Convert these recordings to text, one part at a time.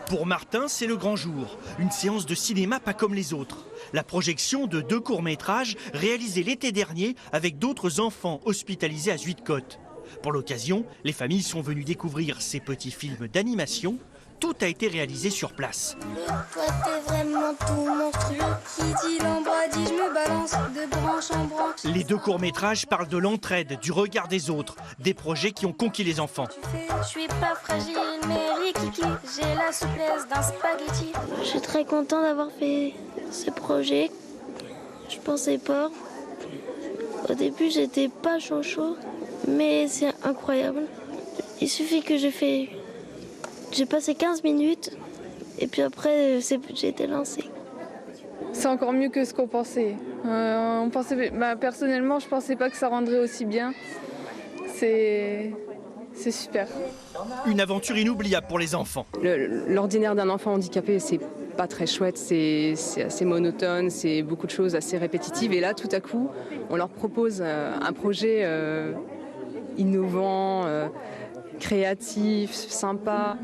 Pour Martin, c'est le grand jour. Une séance de cinéma pas comme les autres. La projection de 2 courts-métrages réalisés l'été dernier avec d'autres enfants hospitalisés à Zuidcote. Pour l'occasion, les familles sont venues découvrir ces petits films d'animation. Tout a été réalisé sur place. Toi t'es vraiment tout monstrueux. Qui dit l'embois dit je me balance de branche en branche. Les 2 courts-métrages parlent de l'entraide, du regard des autres, des projets qui ont conquis les enfants. Je suis pas fragile mais rikiki. J'ai la souplesse d'un spaghetti. Je suis très content d'avoir fait ce projet. Je pensais pas. Au début j'étais pas chaud, mais c'est incroyable. Il suffit que j'ai passé 15 minutes et puis après j'ai été lancée. C'est encore mieux que ce qu'on pensait. Personnellement, je pensais pas que ça rendrait aussi bien. C'est super. Une aventure inoubliable pour les enfants. L'ordinaire d'un enfant handicapé, c'est pas très chouette, c'est assez monotone, c'est beaucoup de choses assez répétitives. Et là, tout à coup, on leur propose un projet innovant, créatif, sympa.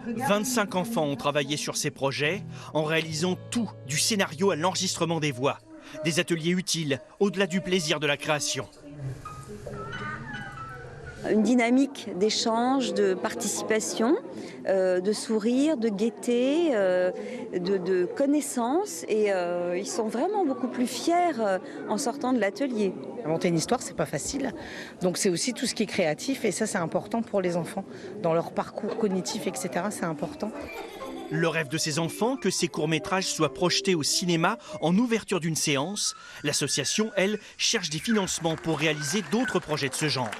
25 enfants ont travaillé sur ces projets en réalisant tout, du scénario à l'enregistrement des voix. Des ateliers utiles, au-delà du plaisir de la création. Une dynamique d'échange, de participation, de sourire, de gaieté, de connaissance. Et ils sont vraiment beaucoup plus fiers en sortant de l'atelier. Inventer une histoire, c'est pas facile. Donc c'est aussi tout ce qui est créatif et ça c'est important pour les enfants. Dans leur parcours cognitif, etc., c'est important. Le rêve de ces enfants, que ces courts-métrages soient projetés au cinéma en ouverture d'une séance. L'association, elle, cherche des financements pour réaliser d'autres projets de ce genre.